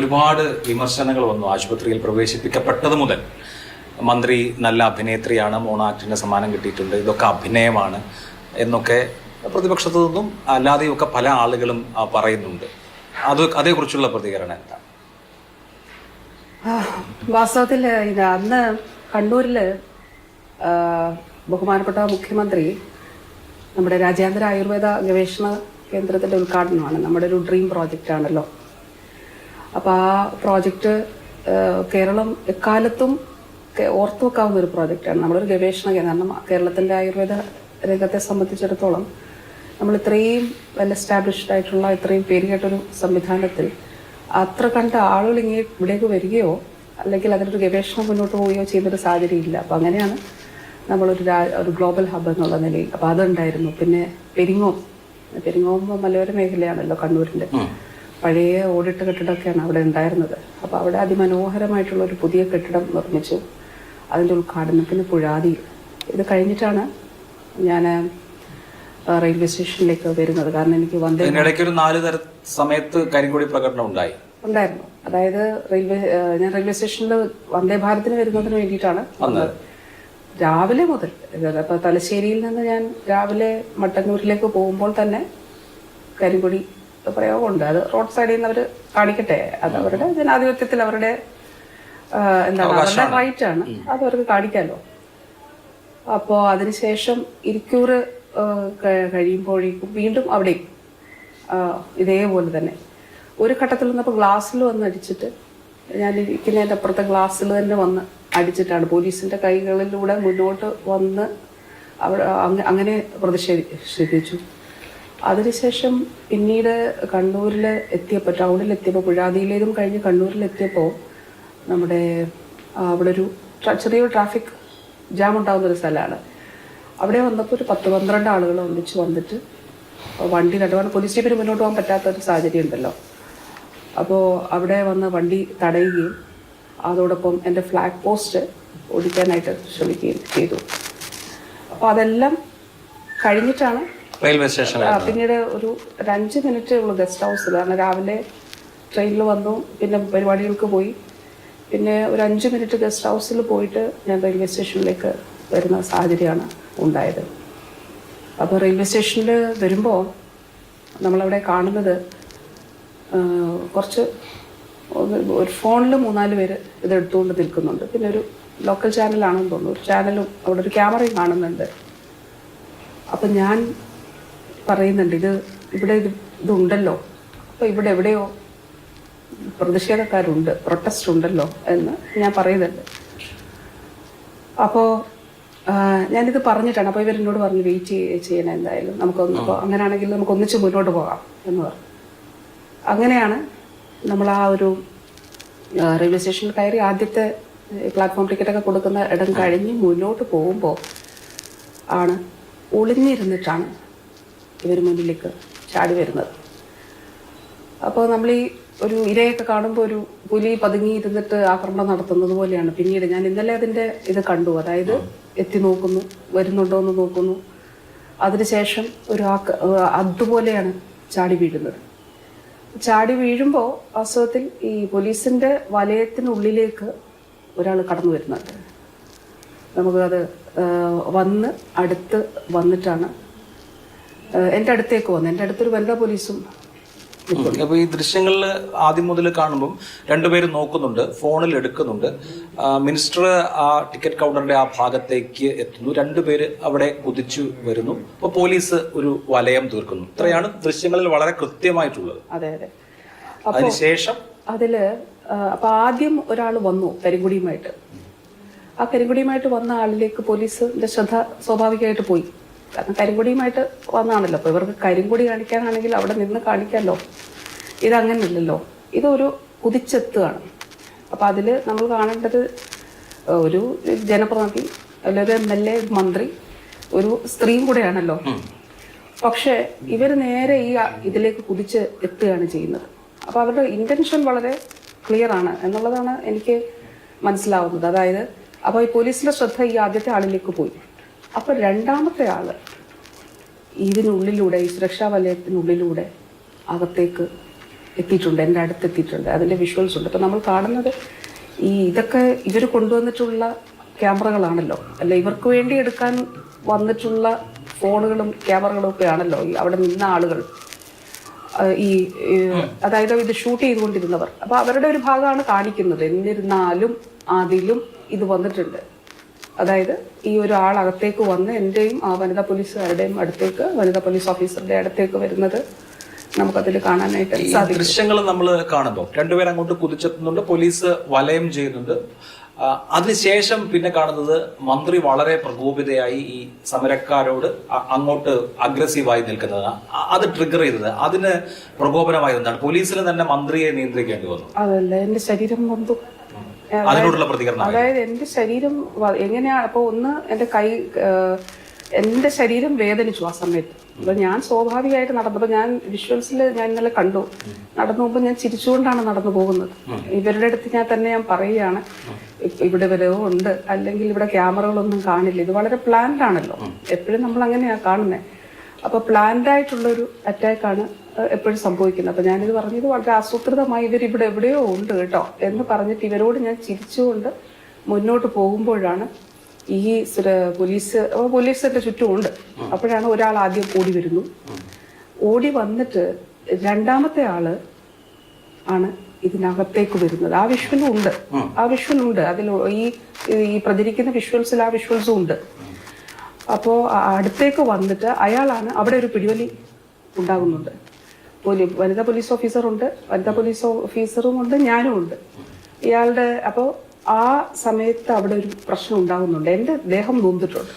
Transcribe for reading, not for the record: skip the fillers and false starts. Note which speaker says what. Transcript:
Speaker 1: ഒരുപാട് വിമർശനങ്ങൾ വന്നു. ആശുപത്രിയിൽ പ്രവേശിപ്പിക്കപ്പെട്ടത് മുതൽ മന്ത്രി നല്ല അഭിനേത്രിയാണ്, മോണാക്ടിന് സമ്മാനം കിട്ടിയിട്ടുണ്ട്, ഇതൊക്കെ അഭിനയമാണ് എന്നൊക്കെ പ്രതിപക്ഷത്തു നിന്നും അല്ലാതെയൊക്കെ പല ആളുകളും പറയുന്നുണ്ട്. അതേക്കുറിച്ചുള്ള പ്രതികരണം എന്താണ്?
Speaker 2: വാസ്തവത്തിൽ ഇത് അന്ന് കണ്ണൂരിൽ ബഹുമാനപ്പെട്ട മുഖ്യമന്ത്രി നമ്മുടെ രാജ്യാന്തര ആയുർവേദ ഗവേഷണ കേന്ദ്രത്തിൻ്റെ ഉദ്ഘാടനമാണ്. നമ്മുടെ ഒരു ഡ്രീം പ്രോജക്റ്റ് ആണല്ലോ. അപ്പോൾ ആ പ്രോജക്റ്റ് കേരളം എക്കാലത്തും ഓർത്തു വെക്കാവുന്ന ഒരു പ്രോജക്റ്റാണ്. നമ്മളൊരു ഗവേഷണ കേന്ദ്രം. കാരണം കേരളത്തിൻ്റെ ആയുർവേദ രംഗത്തെ സംബന്ധിച്ചിടത്തോളം നമ്മൾ ഇത്രയും വെൽ എസ്റ്റാബ്ലിഷ്ഡ് ആയിട്ടുള്ള ഇത്രയും പേരുകേട്ടൊരു സംവിധാനത്തിൽ അത്ര കണ്ട ആളുകൾ ഇവിടേക്ക് വരികയോ അല്ലെങ്കിൽ അതിനൊരു ഗവേഷണം മുന്നോട്ട് പോവുകയോ ചെയ്യുന്നൊരു സാഹചര്യം ഇല്ല. അപ്പം അങ്ങനെയാണ് നമ്മളൊരു ഗ്ലോബൽ ഹബ് എന്നുള്ള നിലയിൽ. അപ്പോൾ അതുണ്ടായിരുന്നു. പിന്നെ പെരിങ്ങോം മലയോര മേഖലയാണല്ലോ കണ്ണൂരിൻ്റെ. പഴയ ഓടിട്ട കെട്ടിടമൊക്കെയാണ് അവിടെ ഉണ്ടായിരുന്നത്. അപ്പോൾ അവിടെ അതിമനോഹരമായിട്ടുള്ള ഒരു പുതിയ കെട്ടിടം നിർമ്മിച്ചു. അതിൻ്റെ ഉദ്ഘാടനത്തിന് പുഴാതി. ഇത് കഴിഞ്ഞിട്ടാണ് ഞാൻ റെയിൽവേ സ്റ്റേഷനിലേക്ക് വരുന്നത്. കാരണം എനിക്ക്
Speaker 1: ഒരു 4 സമയത്ത് കരിങ്കൊടി പ്രകടനം
Speaker 2: ഉണ്ടായിരുന്നു. അതായത് ഞാൻ റെയിൽവേ സ്റ്റേഷനിൽ വന്ദേ ഭാരതിന് വരുന്നതിന് വേണ്ടിയിട്ടാണ് വന്നത്. രാവിലെ മുതൽ ഇപ്പൊ തലശ്ശേരിയിൽ നിന്ന് ഞാൻ രാവിലെ മട്ടന്നൂരിലേക്ക് പോകുമ്പോൾ തന്നെ കരിങ്കൊടി പ്രയോഗമുണ്ട്. അത് റോഡ് സൈഡിൽ നിന്ന് അവർ കാണിക്കട്ടെ, അത് അവരുടെ ജനാധിപത്യത്തിൽ അവരുടെ അവരുടെ റൈറ്റ് ആണ്, അത് അവർക്ക് കാണിക്കാമല്ലോ. അപ്പോൾ അതിനുശേഷം ഇരിക്കൂർ കഴിയുമ്പോഴേക്കും വീണ്ടും അവിടെയും ഇതേപോലെ തന്നെ ഒരു ഘട്ടത്തിൽ വന്നപ്പോൾ ഗ്ലാസ്സിൽ വന്ന് അടിച്ചിട്ട്, ഞാൻ ഇരിക്കുന്നതിൻ്റെ അപ്പുറത്തെ ഗ്ലാസ്സിൽ തന്നെ വന്ന് അടിച്ചിട്ടാണ് പോലീസിൻ്റെ കൈകളിലൂടെ മുന്നോട്ട് വന്ന് അവിടെ അങ്ങനെ പ്രതിഷേധിച്ചു. അതിനുശേഷം പിന്നീട് കണ്ണൂരിൽ എത്തിയപ്പോൾ, ടൗണിലെത്തിയപ്പോൾ, പുഴാതിയിലേതും കഴിഞ്ഞ് കണ്ണൂരിലെത്തിയപ്പോൾ നമ്മുടെ അവിടെ ഒരു ചെറിയൊരു ട്രാഫിക് ജാം ഉണ്ടാകുന്നൊരു സ്ഥലമാണ്. അവിടെ വന്നപ്പോൾ ഒരു 10-12 ആളുകൾ ഒന്നിച്ച് വന്നിട്ട് വണ്ടി നടുവാണ്. പോലീസ് സ്റ്റേഷന് മുന്നോട്ട് പോകാൻ പറ്റാത്തൊരു സാഹചര്യം ഉണ്ടല്ലോ. അപ്പോൾ അവിടെ വന്ന് വണ്ടി തടയുകയും അതോടൊപ്പം എൻ്റെ ഫ്ലാഗ് പോസ്റ്റ് ഓടിക്കാനായിട്ട് ശ്രമിക്കുകയും ചെയ്തു. അപ്പോൾ അതെല്ലാം കഴിഞ്ഞിട്ടാണ്
Speaker 1: റെയിൽവേ സ്റ്റേഷൻ.
Speaker 2: പിന്നീട് ഒരു 5 മിനിറ്റ് ഉള്ളൂ ഗസ്റ്റ് ഹൗസിൽ. കാരണം രാവിലെ ട്രെയിനിൽ വന്നു, പിന്നെ പരിപാടികൾക്ക് പോയി, പിന്നെ ഒരു 5 മിനിറ്റ് ഗസ്റ്റ് ഹൗസിൽ പോയിട്ട് ഞാൻ റെയിൽവേ സ്റ്റേഷനിലേക്ക് വരുന്ന സാഹചര്യമാണ് ഉണ്ടായത്. അപ്പോൾ റെയിൽവേ സ്റ്റേഷനിൽ വരുമ്പോൾ നമ്മളവിടെ കാണുന്നത് കുറച്ച് ഒരു ഫോണിൽ 3-4 പേര് ഇതെടുത്തുകൊണ്ട് നിൽക്കുന്നുണ്ട്. പിന്നെ ഒരു ലോക്കൽ ചാനലാണെന്ന് തോന്നുന്നു, ഒരു ചാനലും അവിടെ ഒരു ക്യാമറയും കാണുന്നുണ്ട്. അപ്പം ഞാൻ പറയുന്നുണ്ട്, ഇതുണ്ടല്ലോ, അപ്പോൾ ഇവിടെ എവിടെയോ പ്രതിഷേധക്കാരുണ്ട്, പ്രൊട്ടസ്റ്റ് ഉണ്ടല്ലോ എന്ന് ഞാൻ പറയുന്നുണ്ട്. അപ്പോൾ ഞാനിത് പറഞ്ഞിട്ടാണ്. അപ്പോൾ ഇവരെന്നോട് പറഞ്ഞു വെയിറ്റ് ചെയ്യണം, എന്തായാലും നമുക്കൊന്ന്, അപ്പോൾ അങ്ങനെയാണെങ്കിൽ നമുക്ക് ഒന്നിച്ച് മുന്നോട്ട് പോകാം എന്ന് പറഞ്ഞു. അങ്ങനെയാണ് നമ്മൾ ആ ഒരു റെയിൽവേ സ്റ്റേഷനിൽ കയറി ആദ്യത്തെ പ്ലാറ്റ്ഫോം ടിക്കറ്റൊക്കെ കൊടുക്കുന്ന ഇടം കഴിഞ്ഞ് മുന്നോട്ട് പോകുമ്പോൾ ആണ് ഒളിഞ്ഞിരുന്നിട്ടാണ് ഇവർ മുന്നിലേക്ക് ചാടി വരുന്നത്. അപ്പോൾ നമ്മൾ ഈ ഒരു ഇരയൊക്കെ കാണുമ്പോൾ ഒരു പുലി പതുങ്ങിയിരുന്നിട്ട് ആക്രമണം നടത്തുന്നത് പോലെയാണ്. പിന്നീട് ഞാൻ ഇന്നലെ അതിൻ്റെ ഇത് കണ്ടു. അതായത് എത്തി നോക്കുന്നു, വരുന്നുണ്ടോ എന്ന് നോക്കുന്നു. അതിനുശേഷം അതുപോലെയാണ് ചാടി വീഴുന്നത്. ചാടി വീഴുമ്പോൾ വാസ്തവത്തിൽ ഈ പോലീസിൻ്റെ വലയത്തിനുള്ളിലേക്ക് ഒരാൾ കടന്നു വരുന്നുണ്ട്. നമുക്കത് വന്ന് അടുത്ത് വന്നിട്ടാണ് എൻ്റെ അടുത്തേക്ക് വന്നത്. എൻ്റെ അടുത്തൊരു വനിതാ പോലീസും.
Speaker 1: അപ്പൊ ഈ ദൃശ്യങ്ങളിൽ ആദ്യം മുതൽ കാണുമ്പോൾ 2 പേര് നോക്കുന്നുണ്ട്, ഫോണിൽ എടുക്കുന്നുണ്ട്. മിനിസ്റ്റർ ആ ടിക്കറ്റ് കൗണ്ടറിന്റെ ആ ഭാഗത്തേക്ക് എത്തുന്നു, 2 പേര് അവിടെ കുതിച്ചു വരുന്നു. അപ്പൊ പോലീസ് ഒരു വലയം തീർക്കുന്നു. ഇത്രയാണ് ദൃശ്യങ്ങളിൽ വളരെ കൃത്യമായിട്ടുള്ളത്.
Speaker 2: അതെ അതെ.
Speaker 1: അതിനുശേഷം
Speaker 2: അപ്പൊ ആദ്യം ഒരാൾ വന്നു കരിങ്കുടിയുമായിട്ട്. ആ കരിങ്കുടിയുമായിട്ട് വന്ന ആളിലേക്ക് പോലീസിന്റെ ശ്രദ്ധ സ്വാഭാവികമായിട്ട് പോയി. കാരണം കരിങ്കൊടിയുമായിട്ട് വന്നാണല്ലോ. അപ്പോൾ ഇവർക്ക് കരിങ്കൊടി കാണിക്കാനാണെങ്കിൽ അവിടെ നിന്ന് കാണിക്കാമല്ലോ. ഇതങ്ങനെയല്ലല്ലോ, ഇതൊരു കുതിച്ചെത്തുകയാണ്. അപ്പോൾ അതിൽ നമ്മൾ കാണേണ്ടത് ഒരു ജനപ്രതിനിധി, അല്ലെങ്കിൽ MLA, മന്ത്രി, ഒരു സ്ത്രീയും കൂടെയാണല്ലോ. പക്ഷേ ഇവർ നേരെ ഇതിലേക്ക് കുതിച്ച് എത്തുകയാണ് ചെയ്യുന്നത്. അപ്പോൾ അവരുടെ ഇന്റൻഷൻ വളരെ ക്ലിയർ ആണ് എന്നുള്ളതാണ് എനിക്ക് മനസ്സിലാവുന്നത്. അതായത് അപ്പോൾ ഈ പോലീസിന്റെ ശ്രദ്ധ ഈ ആദ്യത്തെ ആളിലേക്ക് പോയി. അപ്പോൾ രണ്ടാമത്തെ ആള് ഇതിനുള്ളിലൂടെ, ഈ സുരക്ഷാ വലയത്തിനുള്ളിലൂടെ അകത്തേക്ക് എത്തിയിട്ടുണ്ട്, എൻ്റെ അടുത്ത് എത്തിയിട്ടുണ്ട്. അതിന്റെ വിഷ്വൽസ് ഉണ്ട്. അപ്പൊ നമ്മൾ കാണുന്നത് ഇതൊക്കെ ഇവർ കൊണ്ടുവന്നിട്ടുള്ള ക്യാമറകളാണല്ലോ, അല്ല ഇവർക്ക് വേണ്ടി എടുക്കാൻ വന്നിട്ടുള്ള ഫോണുകളും ക്യാമറകളും ഒക്കെ ആണല്ലോ അവിടെ നിന്ന ആളുകൾ, അതായത് ഇത് ഷൂട്ട് ചെയ്തുകൊണ്ടിരുന്നവർ. അപ്പൊ അവരുടെ ഒരു ഭാഗമാണ് കാണിക്കുന്നത്. എന്നിരുന്നാലും അതിലും ഇത് വന്നിട്ടുണ്ട്. അതായത് ഈ ഒരാൾ അകത്തേക്ക് വന്ന് എന്റെയും ആ വനിതാ പോലീസുകാരുടെയും അടുത്തേക്ക്, വനിതാ പോലീസ് ഓഫീസറുടെ അടുത്തേക്ക് വരുന്നത് നമുക്കതിൽ കാണാനായിട്ട് സാധിക്കും.
Speaker 1: ദൃശ്യങ്ങൾ നമ്മൾ കാണുമ്പോൾ രണ്ടുപേരും അങ്ങോട്ട് കുതിച്ചെത്തുന്നുണ്ട്, പോലീസ് വലയം ചെയ്യുന്നുണ്ട്. അതിനുശേഷം പിന്നെ കാണുന്നത് മന്ത്രി വളരെ പ്രകോപിതയായി ഈ സമരക്കാരോട് അങ്ങോട്ട് അഗ്രസീവായി നിൽക്കുന്നത്. അത് ട്രിഗർ ചെയ്തത്, അതിന് പ്രകോപനമായി എന്താണ്? പോലീസിന് തന്നെ മന്ത്രിയെ നിയന്ത്രിക്കേണ്ടി വന്നു.
Speaker 2: അതല്ല, എന്റെ ശരീരം വന്നു,
Speaker 1: അതിനോടുള്ള പ്രതികരണം.
Speaker 2: അതായത് എന്റെ ശരീരം എങ്ങനെയാണ്, അപ്പൊ ഒന്ന് എന്റെ ശരീരം വേദനിച്ചു ആ സമയത്ത്. അപ്പൊ ഞാൻ സ്വാഭാവികമായിട്ട് നടന്നപ്പോ ഞാൻ വിഷ്വൽസിൽ ഞാൻ ഇന്നലെ കണ്ടു, നടന്നു പോകുമ്പോൾ ഞാൻ ചിരിച്ചുകൊണ്ടാണ് നടന്നു പോകുന്നത്. ഇവരുടെ അടുത്ത് ഞാൻ പറയുകയാണ്, ഇവിടെ വരവോ ഉണ്ട്, അല്ലെങ്കിൽ ഇവിടെ ക്യാമറകളൊന്നും കാണില്ല. ഇത് വളരെ പ്ലാൻഡ് ആണല്ലോ, എപ്പോഴും നമ്മൾ അങ്ങനെയാ കാണുന്നത്. അപ്പൊ പ്ലാൻഡ് ആയിട്ടുള്ളൊരു അറ്റാക്കാണ് എപ്പോഴും സംഭവിക്കുന്നത്. അപ്പൊ ഞാനിത് പറഞ്ഞത് വളരെ ആസൂത്രിതമായി ഇവരിവിടെ എവിടെയോ ഉണ്ട് കേട്ടോ എന്ന് പറഞ്ഞിട്ട് ഇവരോട് ഞാൻ ചിരിച്ചുകൊണ്ട് മുന്നോട്ട് പോകുമ്പോഴാണ് ഈ പോലീസിന്റെ ചുറ്റും ഉണ്ട്. അപ്പോഴാണ് ഒരാൾ ആദ്യം ഓടി വരുന്നു. ഓടി വന്നിട്ട് രണ്ടാമത്തെ ആള് ആണ് ഇതിനകത്തേക്ക് വരുന്നത്. ആ വിഷ്വലും ഉണ്ട് അതിൽ ഈ പ്രചരിക്കുന്ന വിഷ്വൽസിൽ ആ വിഷ്വൽസും ഉണ്ട്. അപ്പോ അടുത്തേക്ക് വന്നിട്ട് അയാളാണ്, അവിടെ ഒരു പിടിവലി ഉണ്ടാകുന്നുണ്ട്. വനിതാ പോലീസ് ഓഫീസറും ഉണ്ട്, ഞാനും ഉണ്ട്. ഇയാളുടെ അപ്പോ ആ സമയത്ത് അവിടെ ഒരു പ്രശ്നം ഉണ്ടാകുന്നുണ്ട്. എന്റെ ദേഹം നൊന്തിട്ടുണ്ട്.